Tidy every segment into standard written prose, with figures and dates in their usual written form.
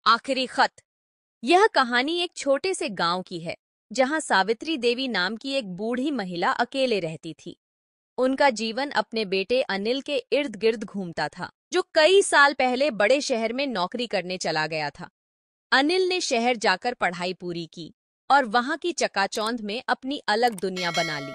आखिरी खत। यह कहानी एक छोटे से गांव की है, जहां सावित्री देवी नाम की एक बूढ़ी महिला अकेले रहती थी। उनका जीवन अपने बेटे अनिल के इर्द गिर्द घूमता था, जो कई साल पहले बड़े शहर में नौकरी करने चला गया था। अनिल ने शहर जाकर पढ़ाई पूरी की और वहां की चकाचौंध में अपनी अलग दुनिया बना ली।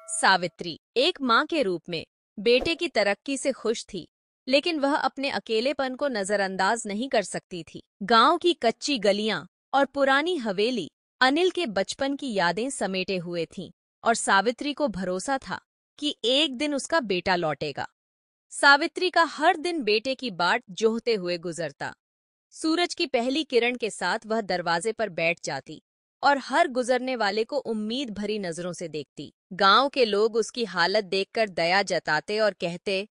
सावित्री एक मां के रूप में बेटे की तरक्की से खुश थी, लेकिन वह अपने अकेलेपन को नजरअंदाज नहीं कर सकती थी। गांव की कच्ची गलियां और पुरानी हवेली अनिल के बचपन की यादें समेटे हुए थीं, और सावित्री को भरोसा था कि एक दिन उसका बेटा लौटेगा। सावित्री का हर दिन बेटे की बाट जोहते हुए गुजरता। सूरज की पहली किरण के साथ वह दरवाजे पर बैठ जाती और हर गुजरने वाले को उम्मीद भरी नजरों से देखती। गांव के लोग उसकी हालत देखकर दया जताते और कहते,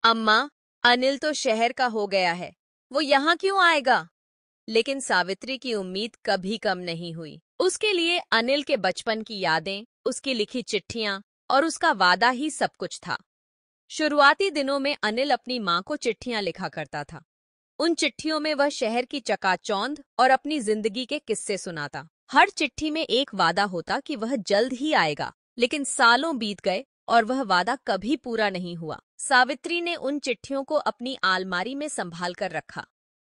अम्मा, अनिल तो शहर का हो गया है, वो यहाँ क्यों आएगा? लेकिन सावित्री की उम्मीद कभी कम नहीं हुई। उसके लिए अनिल के बचपन की यादें, उसकी लिखी चिट्ठियां और उसका वादा ही सब कुछ था। शुरुआती दिनों में अनिल अपनी मां को चिट्ठियां लिखा करता था। उन चिट्ठियों में वह शहर की चकाचौंध और अपनी जिंदगी के किस्से सुनाता। हर चिट्ठी में एक वादा होता कि वह जल्द ही आएगा, लेकिन सालों बीत गए और वह वादा कभी पूरा नहीं हुआ। सावित्री ने उन चिट्ठियों को अपनी अलमारी में संभाल कर रखा।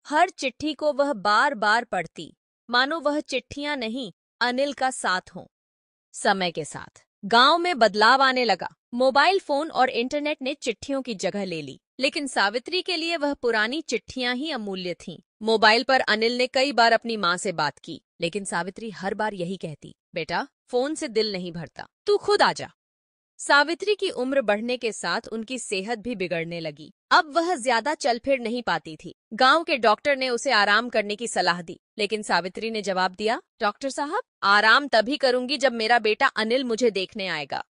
हर चिट्ठी को वह बार बार पढ़ती, मानो वह चिट्ठियां नहीं, अनिल का साथ हों। समय के साथ गांव में बदलाव आने लगा। मोबाइल फोन और इंटरनेट ने चिट्ठियों की जगह ले ली, लेकिन सावित्री के लिए वह पुरानी चिट्ठियां ही अमूल्य थीं। मोबाइल पर अनिल ने कई बार अपनी मां से बात की, लेकिन सावित्री हर बार यही कहती, बेटा, फोन से दिल नहीं भरता, तू खुद आ जा। सावित्री की उम्र बढ़ने के साथ उनकी सेहत भी बिगड़ने लगी। अब वह ज्यादा चल फिर नहीं पाती थी। गांव के डॉक्टर ने उसे आराम करने की सलाह दी, लेकिन सावित्री ने जवाब दिया, डॉक्टर साहब, आराम तभी करूंगी जब मेरा बेटा अनिल मुझे देखने आएगा।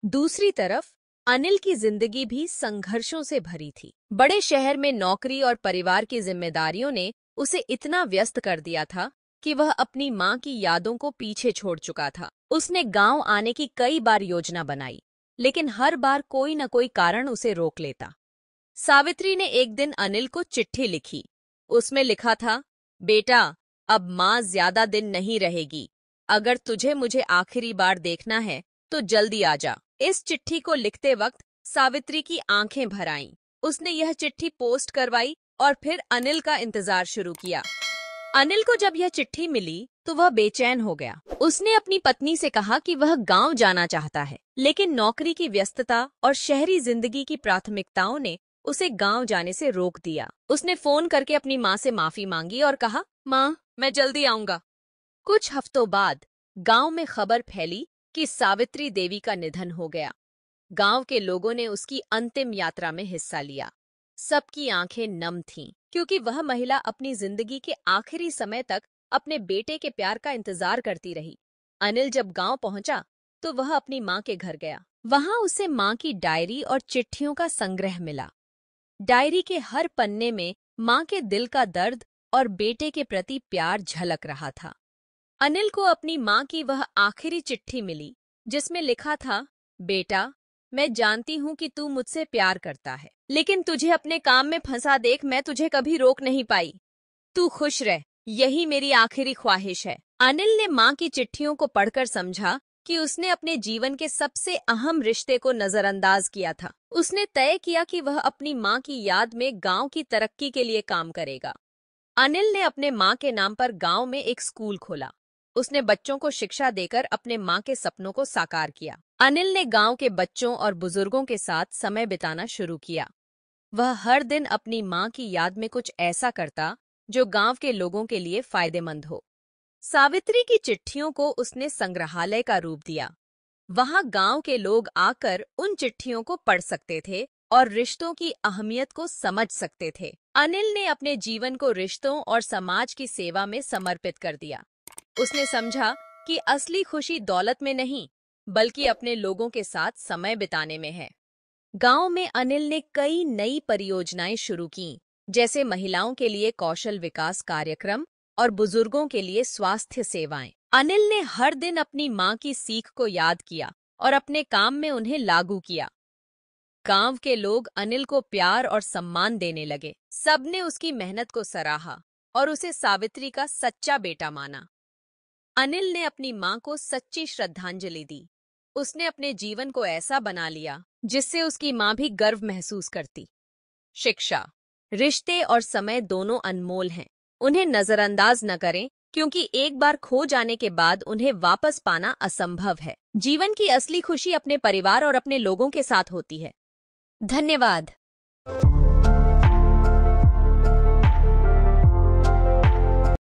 दूसरी तरफ अनिल की जिंदगी भी संघर्षों से भरी थी। बड़े शहर में नौकरी और परिवार की जिम्मेदारियों ने उसे इतना व्यस्त कर दिया था कि वह अपनी मां की यादों को पीछे छोड़ चुका था। उसने गांव आने की कई बार योजना बनाई, लेकिन हर बार कोई न कोई कारण उसे रोक लेता। सावित्री ने एक दिन अनिल को चिट्ठी लिखी। उसमें लिखा था, बेटा, अब मां ज्यादा दिन नहीं रहेगी। अगर तुझे मुझे आखिरी बार देखना है तो जल्दी आ जा। इस चिट्ठी को लिखते वक्त सावित्री की आंखें भर आईं। उसने यह चिट्ठी पोस्ट करवाई और फिर अनिल का इंतजार शुरू किया। अनिल को जब यह चिट्ठी मिली तो वह बेचैन हो गया। उसने अपनी पत्नी से कहा कि वह गांव जाना चाहता है, लेकिन नौकरी की व्यस्तता और शहरी जिंदगी की प्राथमिकताओं ने उसे गांव जाने से रोक दिया। उसने फोन करके अपनी मां से माफी मांगी और कहा, मां, मैं जल्दी आऊंगा। कुछ हफ्तों बाद गांव में खबर फैली कि सावित्री देवी का निधन हो गया। गांव के लोगों ने उसकी अंतिम यात्रा में हिस्सा लिया। सबकी आंखें नम थीं, क्योंकि वह महिला अपनी जिंदगी के आखिरी समय तक अपने बेटे के प्यार का इंतजार करती रही। अनिल जब गांव पहुंचा तो वह अपनी मां के घर गया। वहां उसे मां की डायरी और चिट्ठियों का संग्रह मिला। डायरी के हर पन्ने में मां के दिल का दर्द और बेटे के प्रति प्यार झलक रहा था। अनिल को अपनी मां की वह आखिरी चिट्ठी मिली, जिसमें लिखा था, बेटा, मैं जानती हूं कि तू मुझसे प्यार करता है, लेकिन तुझे अपने काम में फंसा देख मैं तुझे कभी रोक नहीं पाई। तू खुश रह, यही मेरी आखिरी ख्वाहिश है। अनिल ने मां की चिट्ठियों को पढ़कर समझा कि उसने अपने जीवन के सबसे अहम रिश्ते को नजरअंदाज किया था। उसने तय किया कि वह अपनी मां की याद में गांव की तरक्की के लिए काम करेगा। अनिल ने अपने मां के नाम पर गांव में एक स्कूल खोला। उसने बच्चों को शिक्षा देकर अपने मां के सपनों को साकार किया। अनिल ने गांव के बच्चों और बुजुर्गों के साथ समय बिताना शुरू किया। वह हर दिन अपनी मां की याद में कुछ ऐसा करता जो गांव के लोगों के लिए फायदेमंद हो। सावित्री की चिट्ठियों को उसने संग्रहालय का रूप दिया। वहां गांव के लोग आकर उन चिट्ठियों को पढ़ सकते थे और रिश्तों की अहमियत को समझ सकते थे। अनिल ने अपने जीवन को रिश्तों और समाज की सेवा में समर्पित कर दिया। उसने समझा कि असली खुशी दौलत में नहीं, बल्कि अपने लोगों के साथ समय बिताने में है। गांव में अनिल ने कई नई परियोजनाएं शुरू की, जैसे महिलाओं के लिए कौशल विकास कार्यक्रम और बुजुर्गों के लिए स्वास्थ्य सेवाएं। अनिल ने हर दिन अपनी मां की सीख को याद किया और अपने काम में उन्हें लागू किया। गांव के लोग अनिल को प्यार और सम्मान देने लगे। सबने उसकी मेहनत को सराहा और उसे सावित्री का सच्चा बेटा माना। अनिल ने अपनी मां को सच्ची श्रद्धांजलि दी। उसने अपने जीवन को ऐसा बना लिया जिससे उसकी मां भी गर्व महसूस करती। शिक्षा, रिश्ते और समय दोनों अनमोल हैं। उन्हें नजरअंदाज न करें, क्योंकि एक बार खो जाने के बाद उन्हें वापस पाना असंभव है। जीवन की असली खुशी अपने परिवार और अपने लोगों के साथ होती है। धन्यवाद।